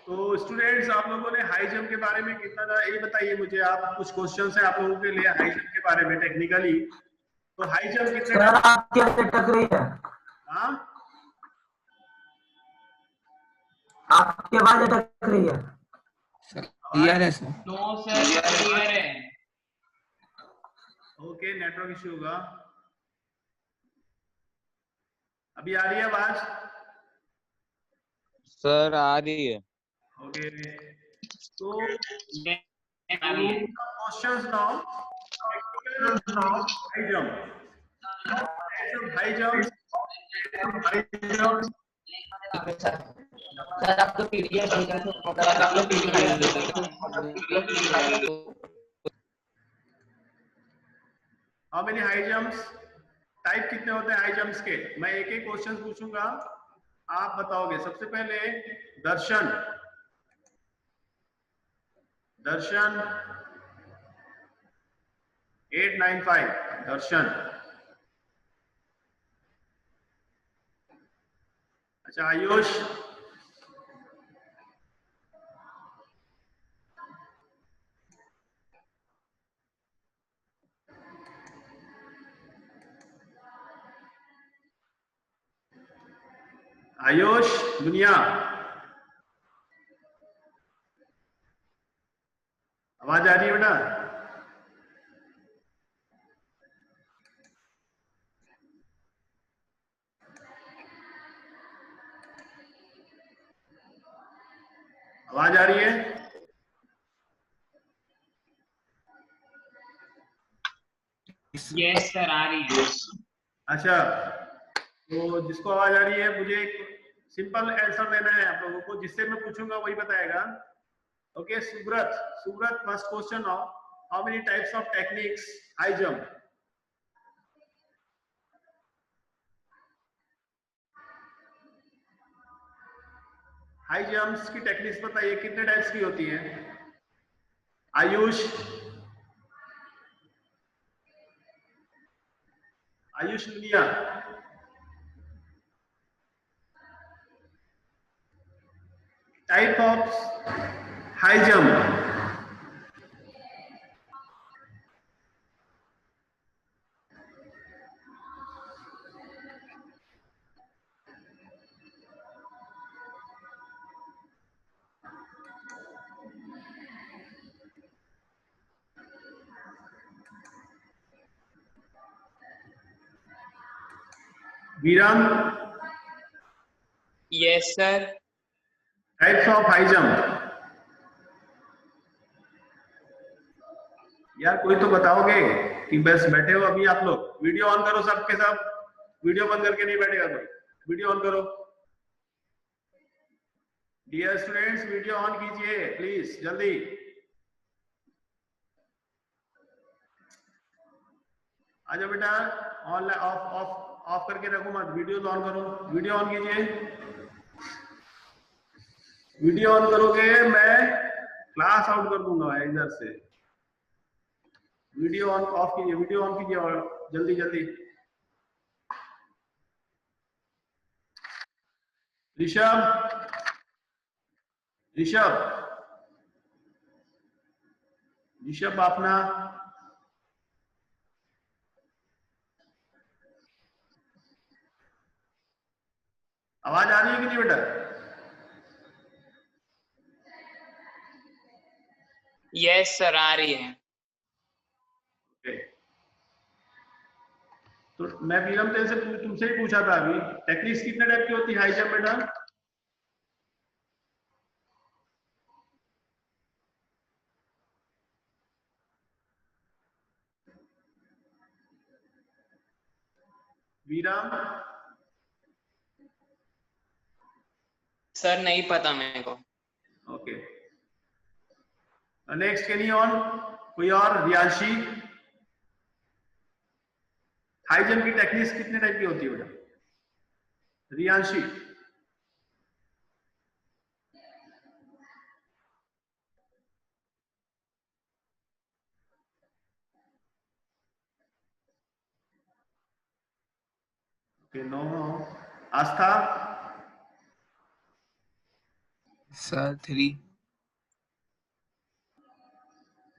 तो स्टूडेंट्स, आप लोगों ने हाई जंप के बारे में कितना था ये बताइए मुझे। आप कुछ क्वेश्चंस है आप लोगों के लिए हाई जंप के बारे में टेक्निकली। तो हाई जंप कितने सर आपकी आवाज अटक रही है। हाँ, आपकी आवाज अटक रही है। क्लियर है सर। नो सर, क्लियर है। ओके, नेटवर्क इश्यू होगा। अभी आ रही है आवाज? सर आ रही है। ओके, तो आ रही है। Questions now, high jump, high jump. Sir आपको PDF how many high jumps? Type कितने होते हैं हाई जंप्स के? मैं एक एक क्वेश्चन पूछूंगा, आप बताओगे। सबसे पहले दर्शन, दर्शन 895, दर्शन। अच्छा, आयुष? आयुष दुनिया, आवाज आ रही है बेटा? आवाज आ रही है? यस सर, आ रही है। अच्छा, तो जिसको आवाज आ रही है मुझे एक सिंपल आंसर देना है आप लोगों को, जिससे मैं पूछूंगा वही बताएगा। Okay, Subrat, Subrat, first question now, how many types of techniques high jump? High jumps की टेक्निक्स बताइए, कितने टाइप्स की होती हैं? आयुष, आयुष दुनिया, type of high jump. Viram, yes sir. Types of high jump. यार कोई तो बताओगे कि बस बैठे हो अभी आप लोग? वीडियो ऑन करो सबके सब, वीडियो बंद करके नहीं बैठेगा कोई। वीडियो ऑन करो डियर स्टूडेंट्स, वीडियो ऑन कीजिए प्लीज जल्दी। आजा बेटा, ऑनलाइन ऑफ ऑफ ऑफ करके रखो मत, वीडियो ऑन करो, वीडियो ऑन कीजिए। वीडियो ऑन करोगे मैं क्लास आउट कर दूंगा इधर से। वीडियो ऑन ऑफ कीजिए, वीडियो ऑन कीजिए और जल्दी जल्दी। ऋषभ, ऋषभ, ऋषभ अपना आवाज आ रही है कि नहीं बेटा? यस सर, आ रही है। तो मैं वीरम तेल से तुमसे ही पूछा था अभी, टेक्निक्स कितने टाइप की होती है हाई जंप बेटा? वीरम, सर नहीं पता मेरे को। ओके, नेक्स्ट कैनी ऑन, कोई और? रियांशी, हाई जंप की टेक्निक्स कितने टाइप की होती है बेटा? Riyanshi, okay, no. Aastha, sir 3।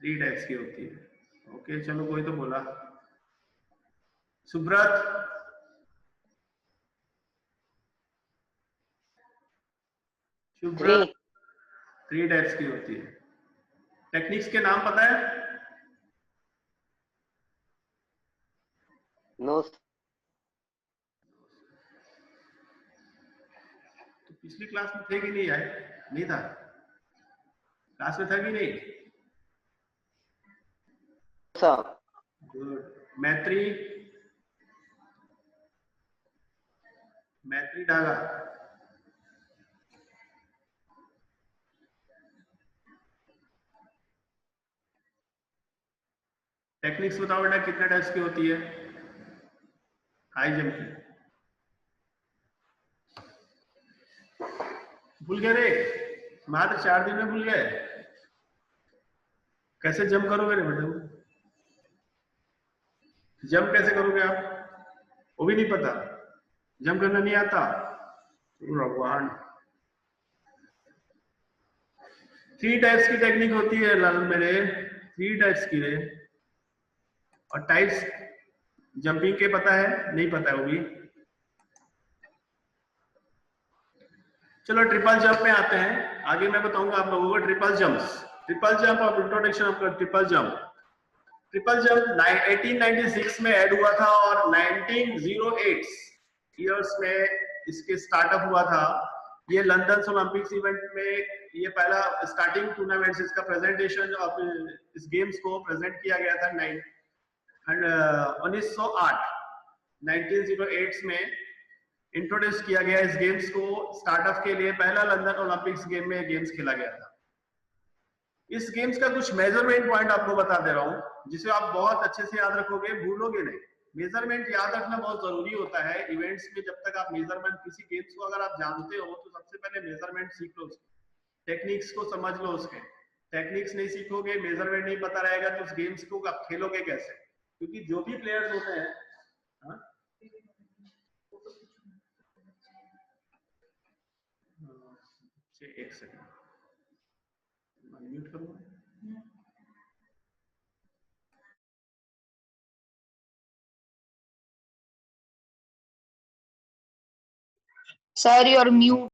3 types की होती है। ओके चलो, कोई तो बोला। सुब्रत, थ्री। 3 टाइप्स की होती है। टेक्निक्स के नाम पता है? नो। तो पिछली क्लास में थे कि नहीं आए? नहीं था? क्लास में था कि नहीं? सर। गुड। मैत्री, मैत्री डागा। टेक्निक्स बताओ बेटा, कितने टाइप्स की होती है हाई जंप की? भूल गए रे? मात्र 4 दिन में भूल गए? कैसे जंप करोगे रे बेटा? जंप कैसे करोगे आप? वो भी नहीं पता? जंप करना नहीं आता? भगवान। 3 टाइप्स की टेक्निक होती है लाल मेरे, 3 टाइप्स की रे। और टाइप्स जंपिंग के पता है? नहीं पता है वो भी? चलो ट्रिपल जंप में आते हैं। आगे मैं बताऊंगा आप लोगों को ट्रिपल जंप और introduction of triple jump. Triple jump 1896 में ऐड हुआ था और 1908 ईयर्स में इसके स्टार्टअप हुआ था। ये लंदन ओलंपिक्स इवेंट में ये पहला स्टार्टिंग टूर्नामेंट, इसका प्रेजेंटेशन ऑफ इस गेम्स को प्रेजेंट किया गया था 1908 में इंट्रोड्यूस किया गया। इस गेम्स को स्टार्टअप के लिए पहला लंदन ओलंपिक्स गेम में गेम्स खेला गया था। इस गेम्स का कुछ मेजरमेंट पॉइंट आपको बता दे रहा हूं, जिसे आप बहुत अच्छे से याद रखोगे, भूलोगे नहीं। मेजरमेंट याद रखना बहुत जरूरी होता है इवेंट्स में। जब तक आप मेजरमेंट किसी गेम्स को अगर आप जानते हो तो सबसे पहले मेजरमेंट सीख लो, उसके टेक्निक्स को समझ लो। उसके टेक्निक्स नहीं सीखोगे, मेजरमेंट नहीं पता रहेगा तो उस गेम्स को आप खेलोगे कैसे? क्योंकि जो भी प्लेयर्स होते हैं, हाँ? एक सेकंड म्यूट करूंगा। Sir, you're mute.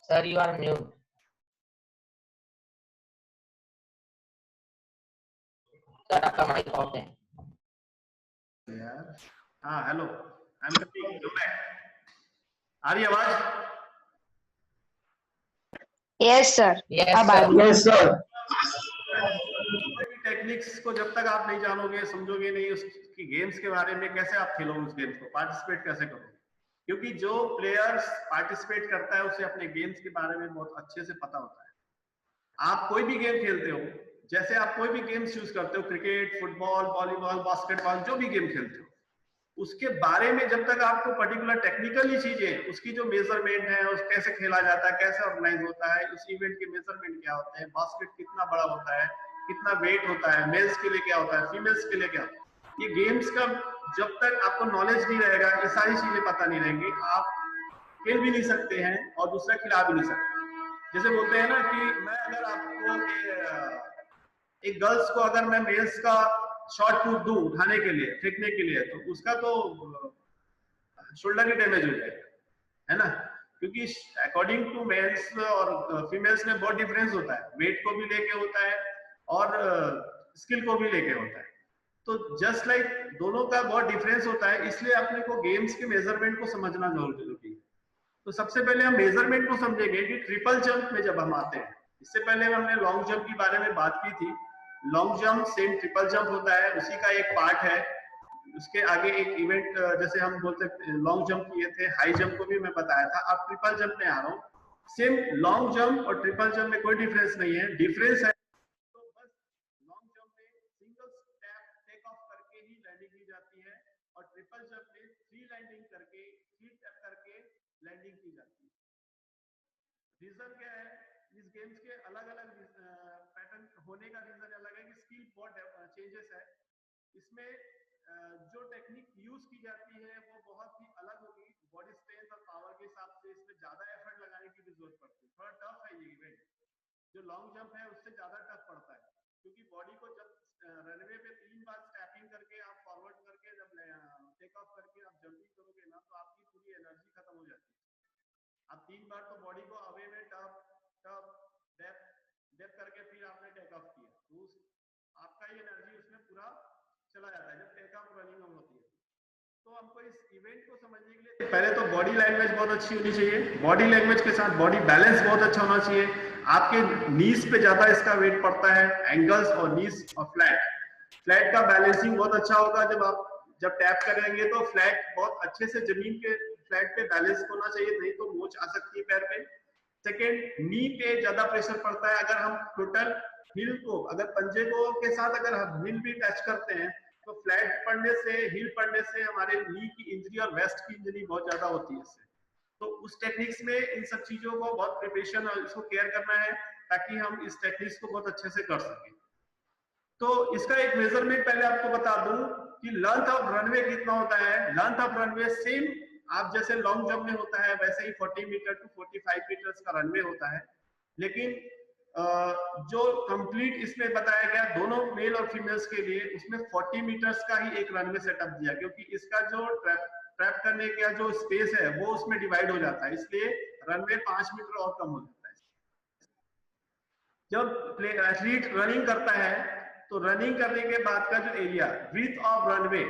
Sir you are mute. Sir आपका माइक ऑफ है। यार हाँ, हेलो, आई एम कमिंग। आ रही आवाज? Yes, sir. यस अब आ सर। रही है। Yes sir. टेक्निक्स को जब तक आप नहीं जानोगे, समझोगे नहीं उसकी गेम्स के बारे में, कैसे आप खेलोगे उस गेम्स को, पार्टिसिपेट कैसे करोगे? क्योंकि जो प्लेयर्स पार्टिसिपेट करता है उसे अपने गेम्स के बारे में बहुत अच्छे से पता होता है। आप कोई भी गेम खेलते हो, जैसे आप कोई भी गेम चूज करते हो, क्रिकेट, फुटबॉल, वॉलीबॉल, बास्केटबॉल, जो भी गेम खेलते हो, उसके बारे में जब तक आपको पर्टिकुलर टेक्निकली चीजें, उसकी जो मेजरमेंट है, उस कैसे खेला जाता है, कैसे ऑर्गेनाइज होता है, उस इवेंट के मेजरमेंट क्या होते हैं, बास्केट कितना बड़ा होता है, कितना वेट होता है, मेल्स के लिए क्या होता है, फीमेल्स के लिए क्या होता है, ये गेम्स का जब तक आपको नॉलेज नहीं रहेगा, ये सारी चीजें पता नहीं रहेंगी, आप खेल भी नहीं सकते हैं और दूसरा खिला भी नहीं सकते। जैसे बोलते हैं ना कि मैं अगर आपको एक गर्ल्स को अगर मैं मेल्स का शॉर्ट पुट दूं उठाने के लिए, फेंकने के लिए, तो उसका तो शोल्डर ही डैमेज हो जाएगा, है ना? क्योंकि अकॉर्डिंग टू मेल्स और फीमेल्स में बहुत डिफरेंस होता है, वेट को भी लेके होता है और स्किल को भी लेके होता है। तो जस्ट लाइक दोनों का बहुत डिफरेंस होता है, इसलिए अपने को गेम्स के मेजरमेंट को समझना जरूरी है। तो सबसे पहले हम मेजरमेंट को समझेंगे कि ट्रिपल जंप में जब हम आते हैं, इससे पहले हमने लॉन्ग जंप के बारे में बात की थी। Long jump same triple jump होता है, उसी का एक पार्ट है। उसके आगे एक इवेंट, जैसे हम बोलते लॉन्ग जंप किए थे, हाई जंप को भी मैं बताया था। अब ट्रिपल जंप में आ रहा हूँ। सेम लॉन्ग जंप और ट्रिपल जंप में कोई डिफरेंस नहीं है, डिफरेंस है तो बस लॉन्ग जंप में सिंगल स्टेप टेक ऑफ करके ही लैंडिंग की जाती है और ट्रिपल जंप में 3 लैंडिंग करके, 3 स्टेप करके लैंडिंग की जाती है। रीजन क्या है? इस गेम्स के अलग अलग पैटर्न होने का रीजन अलग है कि स्किल बहुत चेंजेस है इसमें। जो टेक्निक यूज की जाती है वो बहुत ही अलग होगी, बॉडी स्ट्रेंथ और पावर के हिसाब से इसमें ज्यादा एफर्ट लगाने की भी जरूरत पड़ती है। थोड़ा टफ है ये इवेंट, जो लॉन्ग जंप है उससे ज्यादा टफ पड़ता है, क्योंकि बॉडी को जब रनवे पे 3 बार स्टैपिंग करके आप फॉरवर्ड करके जब टेक ऑफ करके आप जंपिंग करोगे ना, तो आपकी पूरी एनर्जी खत्म हो जाती है। आप 3 बार तो बॉडी को अवे में टफ टफ डेप करके फिर आपने टेक ऑफ किया, तो आपका ये एनर्जी उसमें पूरा चला जाता है जब टेक ऑफ रनिंग होती है। तो हमको इस इवेंट को समझने के लिए पहले तो बॉडी लैंग्वेज बहुत अच्छी होनी चाहिए, बॉडी लैंग्वेज के साथ बॉडी बैलेंस बहुत अच्छा होना चाहिए। आपके नीज पे ज्यादा इसका वेट पड़ता है, एंगल्स और नीज और फ्लैट का बैलेंसिंग बहुत अच्छा होगा। जब टैप करेंगे तो फ्लैट बहुत अच्छे से जमीन के फ्लैट पे बैलेंस होना चाहिए, नहीं तो मोच आ सकती है पैर पे। सेकेंड, नी पे ज्यादा प्रेशर पड़ता है। अगर हम टोटल हिल को, अगर पंजे को के साथ अगर हम हिल भी टच करते हैं तो फ्लैट पड़ने से, हिल पड़ने से हमारे नी की इंजरी और वेस्ट की इंजरी बहुत ज्यादा होती है इससे। तो उस टेक्निक्स में इन सब चीजों को बहुत प्रिपरेशन और इसको केयर करना है ताकि हम इस टेक्निक्स को बहुत अच्छे से कर सकें। तो इसका एक मेजरमेंट पहले आपको बता दूं कि लेंथ ऑफ रनवे कितना होता है। लेंथ ऑफ रनवे सेम आप जैसे लॉन्ग जंप में होता है वैसे ही 40 मीटर टू 45 मीटर्स का रनवे होता है, लेकिन जो कंप्लीट इसमें बताया गया दोनों मेल और फीमेल्स के लिए, उसमें 40 मीटर्स का ही एक रनवे सेटअप दिया, क्योंकि इसका जो ट्रैप करने का जो स्पेस है वो उसमें डिवाइड हो जाता है, इसलिए रनवे 5 मीटर और कम हो जाता है। जब एथलीट रनिंग करता है तो रनिंग करने के बाद का जो एरिया, ब्रीथ ऑफ रनवे,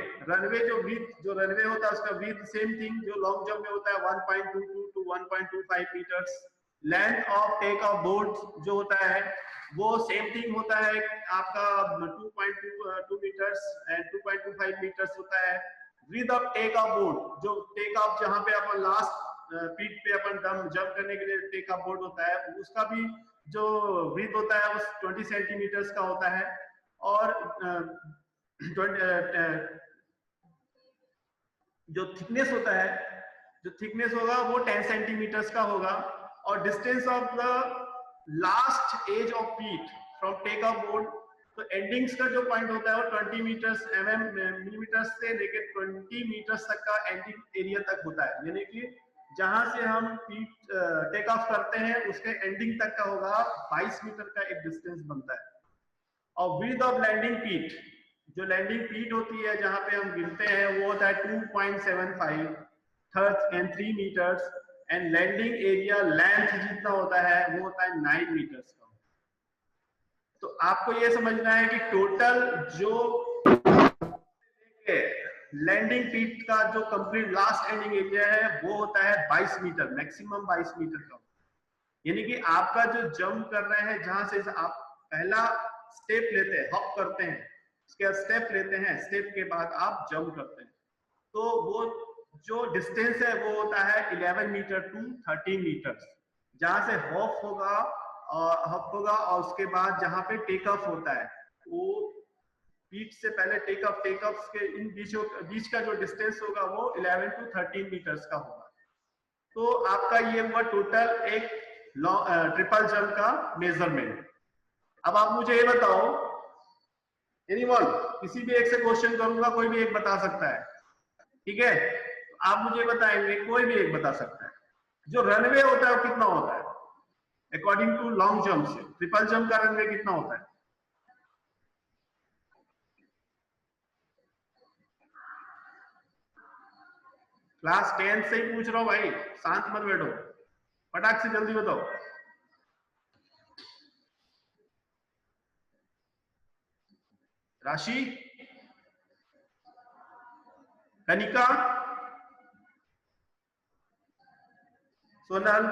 जो रनवे होता है उसका ब्रीथ सेम थिंग जो लॉन्ग जंप में होता है 1.22 to 1.25 metres. Length of take off board जो होता है वो सेम थिंग होता है आपका 2.2 मीटर्स एंड 2.25 मीटर्स होता है। Breadth of take off board, जो टेक ऑफ जहां पे अपन लास्ट पीठ पे अपन जंप करने के लिए टेक ऑफ बोर्ड होता है, उसका भी जो ब्रीथ होता है वो 20 सेंटीमीटर्स का होता है। और जो थिकनेस होता है, जो थिकनेस होगा वो 10 सेंटीमीटर्स का होगा। और distance of the last edge of pit from take off board, तो एंडिंग्स का जो पॉइंट होता है वो 20 मीटर्स मिलीमीटर से लेकर 20 मीटर्स तक का एंडिंग एरिया तक होता है, यानी कि जहां से हम पीठ टेक ऑफ करते हैं उसके एंडिंग तक का होगा 22 मीटर का एक डिस्टेंस बनता है। और विड्थ ऑफ लैंडिंग पीठ, जो लैंडिंग पीठ होती है जहां पे हम गिनते हैं वो होता है 2.75 third and 3 metres, and landing area length जितना होता है वो होता है 9 मीटर्स का। तो आपको ये समझना है कि टोटल जो लैंडिंग पीठ का जो कंप्लीट लास्ट एंडिंग एरिया है वो होता है 22 मीटर, मैक्सिमम 22 मीटर का। यानी कि आपका जो जंप कर रहे हैं, जहां से आप पहला स्टेप लेते हैं, हॉप करते हैं, उसके बाद स्टेप लेते हैं, स्टेप के बाद आप जंप करते हैं, तो वो जो डिस्टेंस है वो होता है 11 मीटर टू 13 मीटर, जहां से हॉप होगा और उसके बाद जहां पे टेक ऑफ होता है वो पीठ से पहले टेक ऑफ के इन बीच का जो डिस्टेंस होगा वो 11 टू 13 मीटर्स का होगा। तो आपका ये हुआ टोटल एक ट्रिपल जंप का मेजरमेंट। अब आप मुझे ये बताओ, एनीवन, किसी भी एक से क्वेश्चन करूंगा, कोई भी एक बता सकता है, ठीक है? तो आप मुझे बताएंगे, कोई भी एक बता सकता है, जो रनवे होता है वो कितना होता है अकॉर्डिंग टू लॉन्ग जंप से? ट्रिपल जंप का रनवे कितना होता है? क्लास 10 से ही पूछ रहा हूं भाई, शांत मत बैठो, फटाक से जल्दी बताओ। राशि, कनिका, सोनल,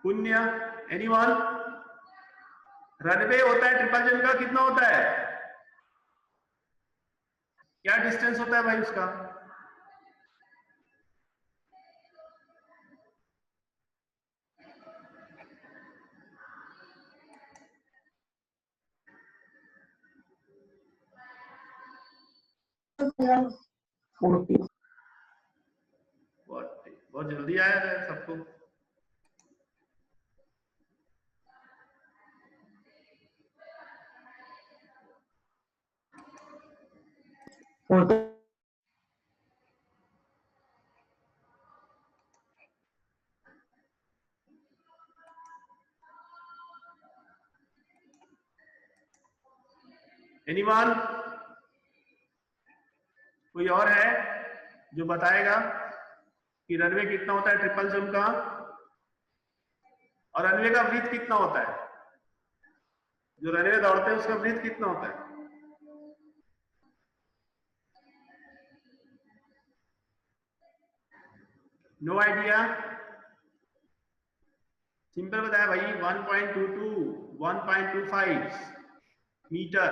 पुण्य, एनीवन? रनवे होता है ट्रिपल जंप का, कितना होता है? क्या डिस्टेंस होता है भाई उसका? बहुत जल्दी आया है सबको। 40 एनीवन? कोई और है जो बताएगा कि रनवे कितना होता है ट्रिपल जंप का, और रनवे का ब्रीथ कितना होता है? जो रनवे दौड़ते हैं उसका ब्रीथ कितना होता है? No idea? सिंपल बताया भाई, 1.22 1.25 मीटर,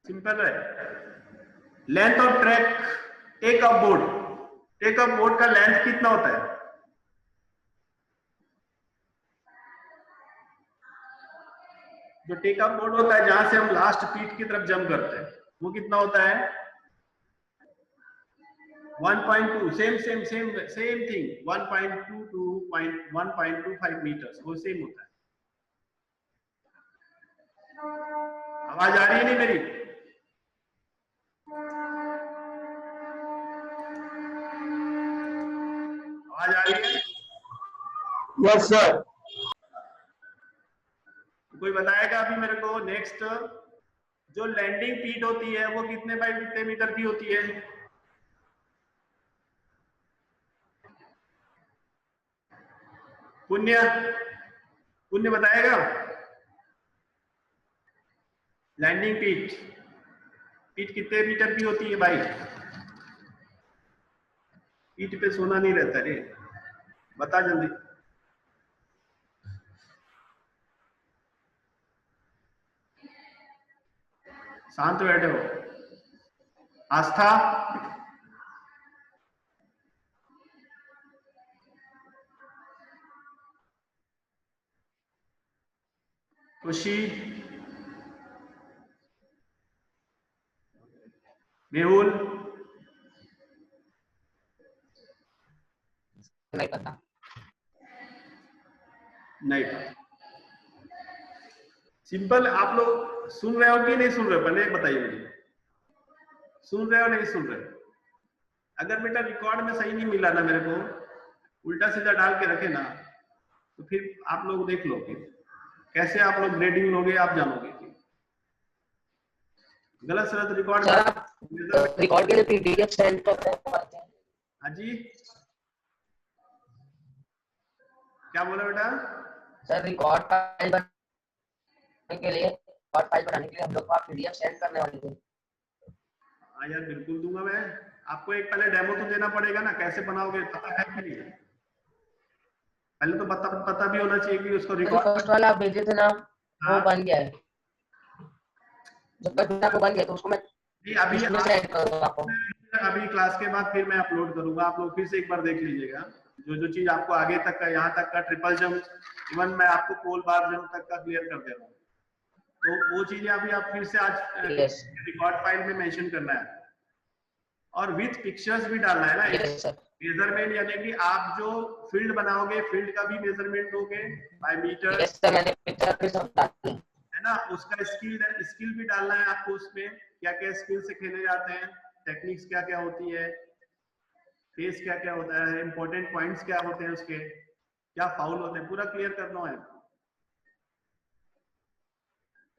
सिंपल है। Length of track take up board, take up board का लेंथ कितना होता है? जो टेक अप बोर्ड होता है जहां से हम लास्ट पीट की तरफ जंप करते हैं, वो कितना होता है? 1.2, सेम थिंग, 1.2 to 1.25 मीटर्स, वो सेम होता है। आवाज आ रही है नहीं मेरी? आवाज आ रही है? Yes sir. कोई बताएगा अभी मेरे को? नेक्स्ट, जो लैंडिंग पीट होती है वो कितने बाई कितने मीटर की होती है? पुण्य, पुण्य बताएगा? लैंडिंग पीट, पीट कितने मीटर की होती है भाई? पीठ पे सोना नहीं रहता रे, बता जल्दी। शांत बैठे हो। आस्था? खुशी? मेहुल? नहीं पता। नहीं पता। सिंपल, आप लोग सुन रहे हो कि नहीं सुन रहे हो? पहले बताइए मुझे, सुन रहे हो नहीं सुन रहे हो? अगर बेटा रिकॉर्ड में सही नहीं मिला ना मेरे को, उल्टा सीधा डाल के रखे ना, तो फिर आप लोग देख लो कि कैसे आप लोग ग्रेडिंग लोगे, आप जानोगे कि गलत सलत रिकॉर्ड में। रिकॉर्ड के लिए पीडीएफ सेंड करते हैं। हाँ जी, क्या बोला बेटा? सर रिकॉर्ड फाइल बनाने के लिए, रिकॉर्ड फाइल बनाने के लिए हम लोग को आप पीडीएफ सेंड करने वाले थे। हाँ यार बिल्कुल दूंगा मैं आपको। एक पहले डेमो तो देना पड़ेगा ना, कैसे बनाओगे पता है कि नहीं? पहले तो पता भी होना चाहिए कि उसको रिकॉर्ड। फर्स्ट वाला आप भेजे थे ना, वो बन गया है। जब तक वो बन गया तो उसको मैं अभी सेंड करूंगा आपको। अभी क्लास के बाद फिर मैं अपलोड करूंगा, आप लोग फिर से एक बार देख लीजिएगा जो चीज आपको आगे तक का, यहाँ तक का ट्रिपल जंप, इवन मैं आपको पोल बार जंप तक का क्लियर कर दे रहा हूँ। तो वो चीजें अभी आप फिर से आज रिकॉर्ड फाइल में मेंशन करना है, और विथ पिक्चर्स भी डालना है ना। मेजरमेंट यानी कि आप जो फील्ड बनाओगे, फील्ड का भी मेजरमेंट दोगे बाय मीटर, है ना। उसका स्किल भी डालना है आपको, उसमें क्या क्या स्किल से खेले जाते हैं, टेक्निक्स क्या क्या होती है, फेस क्या क्या होता है, इंपॉर्टेंट पॉइंट्स क्या होते हैं, उसके क्या फाउल होते हैं, पूरा क्लियर करना है।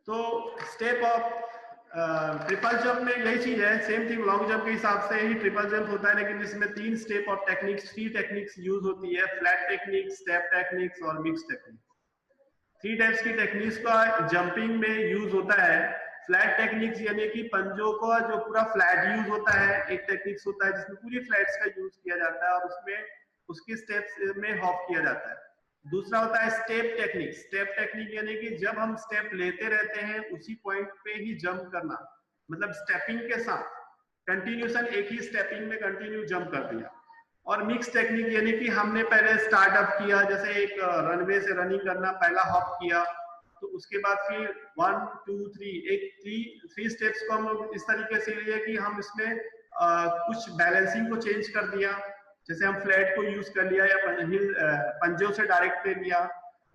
तो स्टेप ऑफ ट्रिपल जंप में यही चीज है, सेम थिंग लॉन्ग जंप के हिसाब से ही ट्रिपल जंप होता है, लेकिन इसमें 3 step of techniques, 3 techniques use होती है, फ्लैट टेक्निक, स्टेप टेक्निक्स और मिक्स टेक्निक। 3 टाइप्स की टेक्निक्स का जंपिंग में यूज होता है। फ्लैट टेक्निक्स यानी कि पंजों का जो पूरा फ्लैट यूज होता है, एक टेक्निक्स होता है जिसमें पूरी फ्लैट्स का यूज किया जाता है और उसमें उसके स्टेप्स में हॉप किया जाता है। दूसरा होता है स्टेप टेक्निक। स्टेप टेक्निक यानी कि जब हम स्टेप लेते रहते हैं उसी पॉइंट पे ही जंप करना, मतलब स्टेपिंग के साथ कंटिन्यूसन, एक ही स्टेपिंग में कंटिन्यू जंप कर दिया। और मिक्स टेक्निक यानी कि हमने पहले स्टार्टअप किया, जैसे एक रनवे से रनिंग करना, पहला हॉप किया, तो उसके बाद फिर 1 2 3 एक 3 स्टेप्स को हम लोग इस तरीके से लिए कि हम इसमें कुछ बैलेंसिंग को चेंज कर दिया, जैसे हम फ्लैट को यूज कर लिया, या पंजों से डायरेक्ट ले लिया,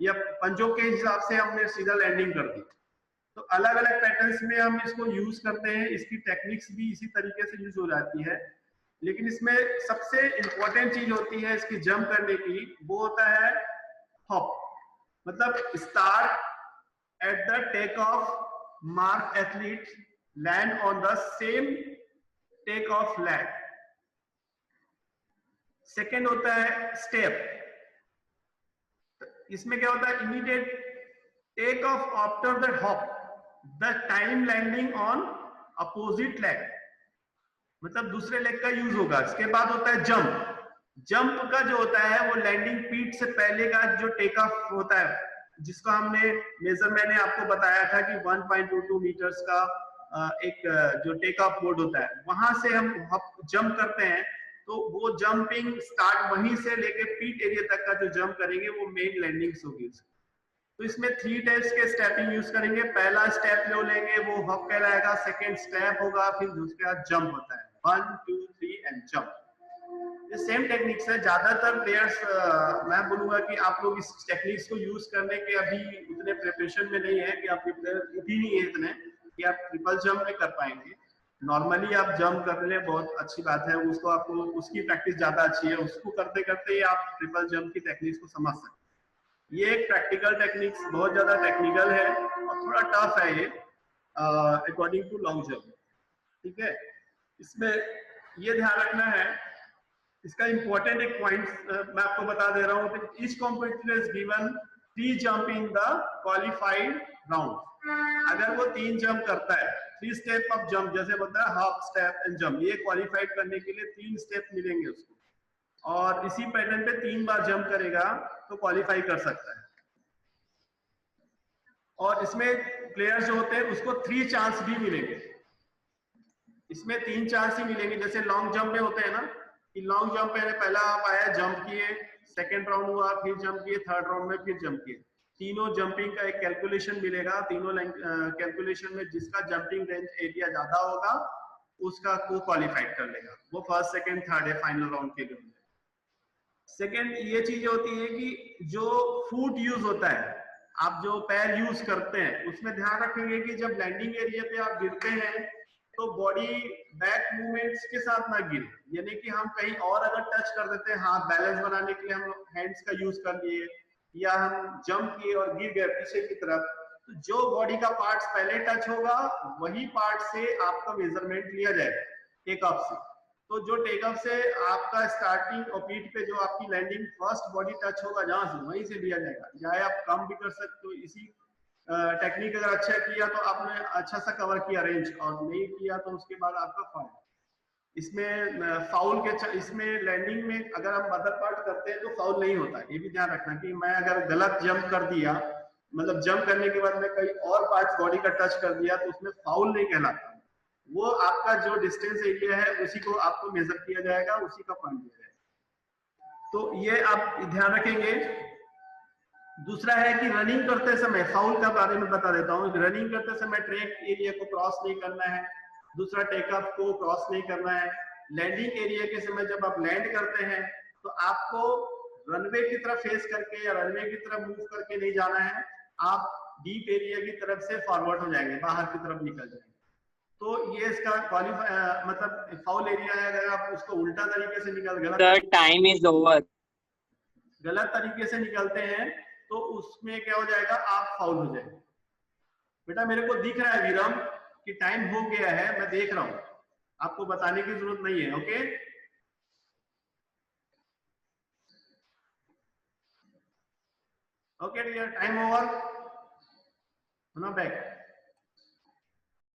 या पंजों के हिसाब से हमने सीधा लैंडिंग कर दी। तो अलग अलग पैटर्न्स में हम इसको यूज करते हैं, इसकी टेक्निक्स भी इसी तरीके से यूज हो जाती है। लेकिन इसमें सबसे इंपॉर्टेंट चीज होती है इसकी जंप करने की, वो होता है हॉप। मतलब start at the take off, mark athlete land on the same take off leg. Second होता है स्टेप। इसमें क्या होता है, immediate take off after the hop, the time landing on opposite leg, मतलब दूसरे लेग का यूज होगा। इसके बाद होता है जंप। जंप का जो होता है वो लैंडिंग पीठ से पहले का जो टेक ऑफ होता है, जिसको हमने मेजर मैंने आपको बताया था कि 1.22 मीटर्स का एक जो टेक ऑफ बोर्ड होता है, वहां से हम जंप करते हैं। तो वो जंपिंग स्टार्ट वहीं से लेके पीठ एरिया तक का जो जंप करेंगे वो मेन लैंडिंग्स होगी। तो इसमें 3 टाइप्स के स्टेपिंग यूज करेंगे। पहला स्टेप जो लेंगे वो हॉप कहलाएगा, सेकंड स्टेप होगा, फिर उसके बाद जंप होता है 1 2 3 एंड जंप। ये सेम टेक्निक्स है। ज्यादातर प्लेयर्स मैं बोलूंगा कि आप लोग इस टेक्निक्स को यूज करने के अभी उतने प्रिपरेशन में नहीं है कि आपके प्लेयर भी नहीं है इतने कि आप ट्रिपल जंप में कर पाएंगे। नॉर्मली आप जंप कर ले, बहुत अच्छी बात है, उसको आपको उसकी प्रैक्टिस ज्यादा अच्छी है, उसको करते करते ही आप ट्रिपल जंप की टेक्निक्स को समझ सकते हैं। ये एक प्रैक्टिकल टेक्निक्स बहुत ज्यादा टेक्निकल है और थोड़ा टफ है ये अकॉर्डिंग टू लॉन्ग जंप। ठीक है, इसमें ये ध्यान रखना है, इसका इंपॉर्टेंट एक पॉइंट मैं आपको बता दे रहा हूँ कि each competitor is given 3 jump in the qualified round. अगर वो 3 जंप करता है, 3 स्टेप ऑफ जंप, जैसे बोलता है हाफ स्टेप एंड जंप, ये क्वालिफाइड करने के लिए 3 स्टेप मिलेंगे उसको, और इसी पैटर्न पे 3 बार जंप करेगा तो क्वालिफाई कर सकता है। और इसमें प्लेयर्स जो होते हैं उसको 3 चांस भी मिलेंगे। इसमें 3 चांस ही मिलेंगे। जैसे लॉन्ग जंप में होते हैं ना कि लॉन्ग जंप में पहला आप आया, जंप किए, सेकंड राउंड हुआ, फिर जंप किए, थर्ड राउंड में फिर जंप किए। तीनों जंपिंग का एक कैलकुलेशन मिलेगा। तीनों कैलकुलेशन में जिसका जंपिंग रेंज एरिया ज्यादा होगा उसका को क्वालिफाइड कर लेगा, वो फर्स्ट सेकंड थर्ड है फाइनल राउंड के लिए। सेकंड ये चीज होती है कि जो फुट यूज होता है, आप जो पैर यूज करते हैं, उसमें ध्यान रखेंगे कि जब लैंडिंग एरिया पे आप गिरते हैं तो बॉडी बैक मूवमेंट्स के साथ ना गिरे। यानी कि हम कहीं और अगर टच कर देते हैं, हाथ बैलेंस बनाने के लिए हम हैंड्स का यूज कर लिए, या हम जंप किए और गिर गए पीछे की तरफ, तो जो बॉडी का पार्ट्स पहले टच होगा वही पार्ट से आपका मेजरमेंट लिया जाएगा टेक ऑफ से। तो जो टेक ऑफ से आपका स्टार्टिंग और पीठ पे जो आपकी लैंडिंग फर्स्ट बॉडी टच होगा जहां से, वहीं से लिया जाएगा। चाहे आप कम भी कर सकते हो। इसी टेक्निक अगर अच्छा किया तो आपने अच्छा सा कवर किया रेंज, और नहीं किया तो उसके बाद आपका फाउल। इसमें फाउल के इसमें लैंडिंग में अगर हम मदर पार्ट करते हैं तो फाउल नहीं होता। ये भी ध्यान रखना कि मैं अगर गलत जंप कर दिया, मतलब जंप करने के बाद मैं कई और पार्ट्स बॉडी का टच कर दिया, तो उसमें फाउल नहीं कहलाता। वो आपका जो डिस्टेंस एरिया है उसी को आपको मेजर किया जाएगा, उसी का पॉइंट दिया जाएगा। तो ये आप ध्यान रखेंगे। दूसरा है कि रनिंग करते समय, फाउल का बारे में बता देता हूँ। रनिंग करते समय ट्रैक एरिया को क्रॉस नहीं करना है, दूसरा टेक ऑफ को क्रॉस नहीं करना है। लैंडिंग एरिया के समय जब आप लैंड करते हैं तो आपको रनवे की तरफ फेस करके या रनवे की तरफ मूव करके नहीं जाना है, आप डीप एरिया की तरफ से फॉरवर्ड हो जाएंगे, बाहर की तरफ निकल जाएंगे। तो ये इसका क्वालिफाई मतलब फाउल एरिया है। अगर आप उसको उल्टा तरीके से सर टाइम इज ओवर, गलत तरीके से निकलते हैं तो उसमें क्या हो जाएगा, आप फाउल हो जाएंगे। बेटा मेरे को दिख रहा है विरम कि टाइम हो गया है, मैं देख रहा हूं, आपको बताने की जरूरत नहीं है। Okay okay dear, time over, back.